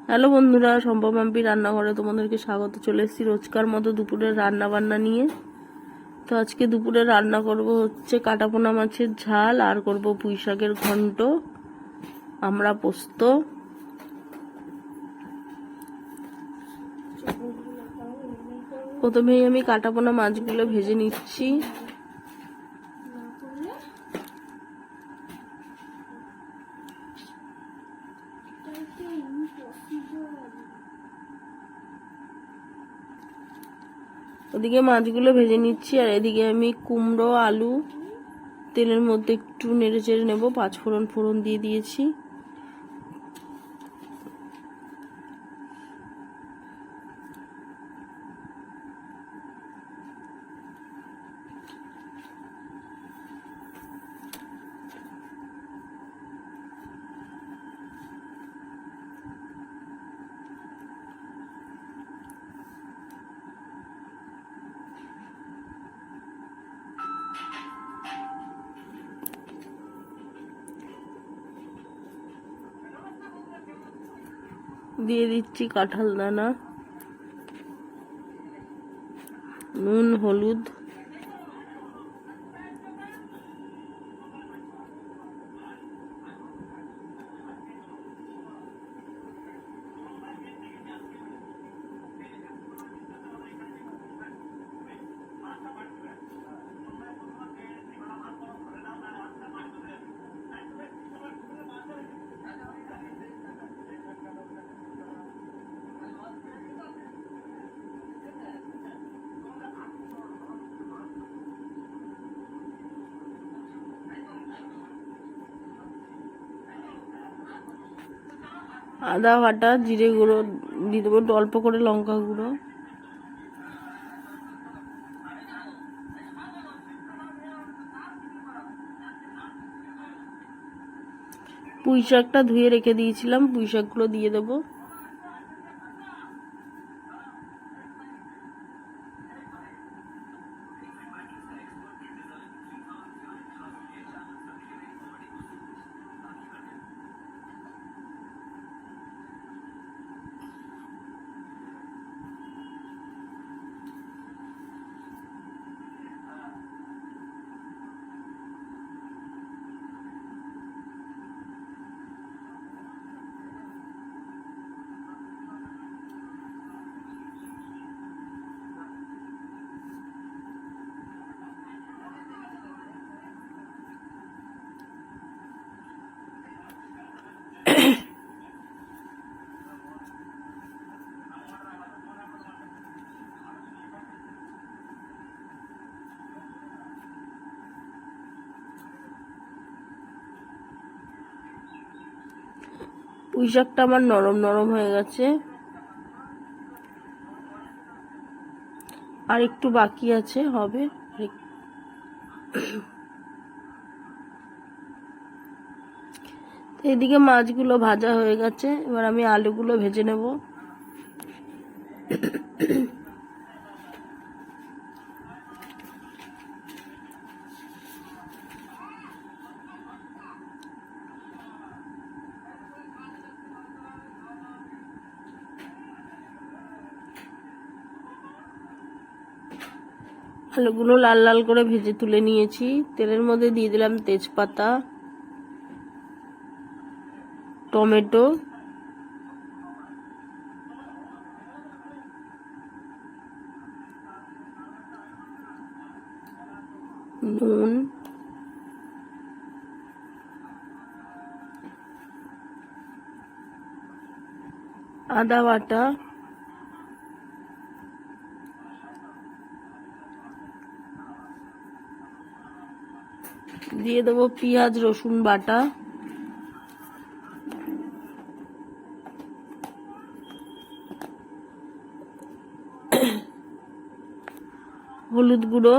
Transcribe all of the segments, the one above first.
Hello বন্ধুরা, সম্ভব মাম্পি রান্নাঘরে তোমাদেরকে স্বাগত। চলে এসেছি রোজকার মতো দুপুরের রান্না বান্না নিয়ে। তো আজকে দুপুরে রান্না করব হচ্ছে কাটাপোনা মাছের ঝাল, আর করব পুঁই শাকের ঘন্ট, আমরা পোস্ত। প্রথমেই আমি কাটাপোনা মাছগুলো ভেজে নিচ্ছি। ওদিকে মাছগুলো ভেজে নিচ্ছি, আর এদিকে আমি কুমড়ো আলু তেলের মধ্যে একটু নেড়ে চেড়ে নেবো। 5 ফোড়ন দিয়ে দিয়েছি। দিয়ে দিচ্ছি কাঁঠাল দানা, নুন, হলুদ, আদা বাটা, জিরে গুঁড়ো দিয়ে দেবো, অল্প করে লঙ্কা গুঁড়ো। পুঁই শাকটা ধুয়ে রেখে দিয়েছিলাম, পুঁই শাকগুলো দিয়ে দেবো। পুঁই শাকটা আমার নরম নরম হয়ে গেছে, আর একটু বাকি আছে, হবে। এদিকে মাছগুলো ভাজা হয়ে গেছে, এবার আমি আলুগুলো ভেজে নেব। আলুগুলো লাল লাল করে ভেজে তুলে নিয়েছি। তেলের মধ্যে দিয়ে দিলাম তেজপাতা, টমেটো, নুন, আদা বাটা, দিয়ে দেবো পেঁয়াজ রসুন বাটা, হলুদ গুঁড়ো,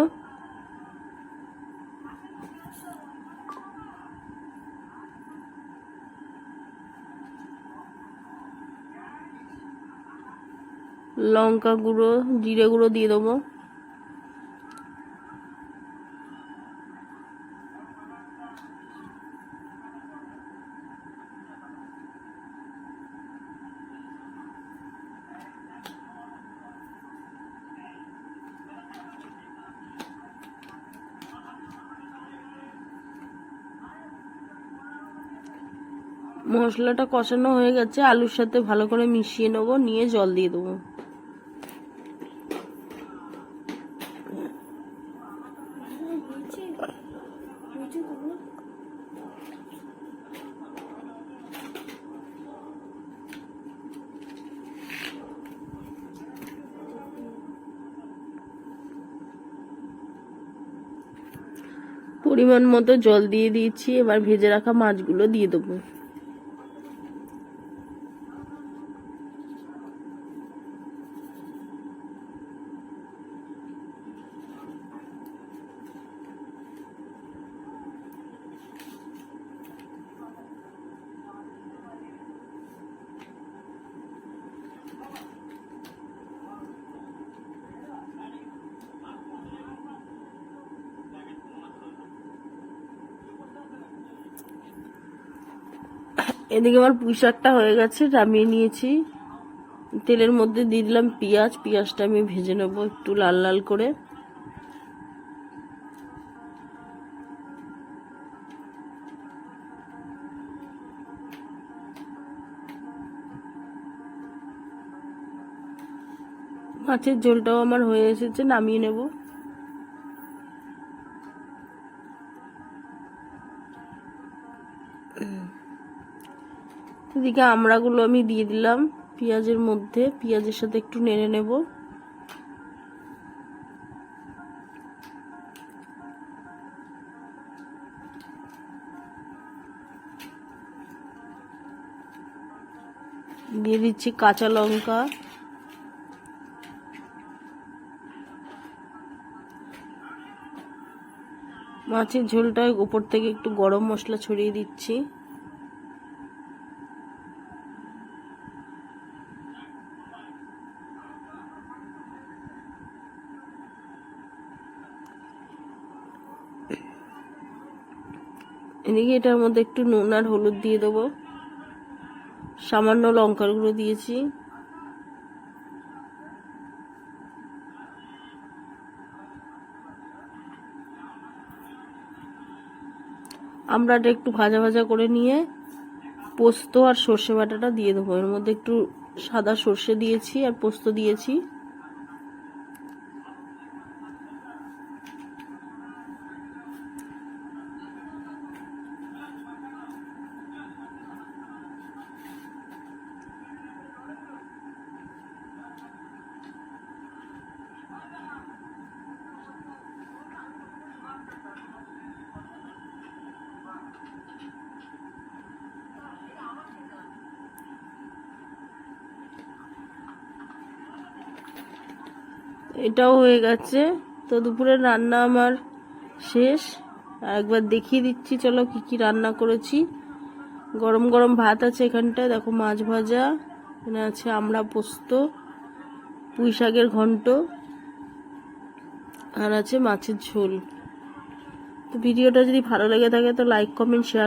লঙ্কা গুঁড়ো, জিরে গুঁড়ো দিয়ে দেবো। মশলাটা কষানো হয়ে গেছে, আলুর সাথে ভালো করে মিশিয়ে নেবো, নিয়ে জল দিয়ে দেবো। পরিমাণ মতো জল দিয়ে দিয়েছি, এবার ভেজে রাখা মাছগুলো দিয়ে দেবো। এদিকে আমার পুঁই শাকটা হয়ে গেছে, নামিয়ে নিয়েছি। তেলের মধ্যে দিয়ে দিলাম পেঁয়াজ, পেঁয়াজটা আমি ভেজে নেবো একটু লাল লাল করে। মাছের ঝোলটাও আমার হয়ে এসেছে, নামিয়ে নেব। এদিকে আমড়াগুলো আমি দিয়ে দিলাম পেঁয়াজের মধ্যে, পেঁয়াজের সাথে একটু নেড়ে নেব। দিয়ে দিচ্ছি কাঁচা লঙ্কা, মাছের ঝোলটায় উপর থেকে একটু গরম মশলা ছড়িয়ে দিচ্ছি। এদিকে এটার মধ্যে একটু নুন আর হলুদ দিয়ে দেবো, সামান্য লঙ্কার গুঁড়ো দিয়েছি। আমড়াটা একটু ভাজা ভাজা করে নিয়ে পোস্ত আর সর্ষে বাটাটা দিয়ে দেবো। এর মধ্যে একটু সাদা সর্ষে দিয়েছি আর পোস্ত দিয়েছি। এটাও হয়ে গেছে। তো দুপুরের রান্না আমার শেষ। আর একবার দেখিয়ে দিচ্ছি, চলো কি কি রান্না করেছি। গরম গরম ভাত আছে এখানটায়, দেখো মাছ ভাজা, এখানে আছে আমড়া পোস্ত, পুঁই শাকের ঘন্ট, আর আছে মাছের ঝোল। তো ভিডিওটা যদি ভালো লেগে থাকে তো লাইক কমেন্ট শেয়ার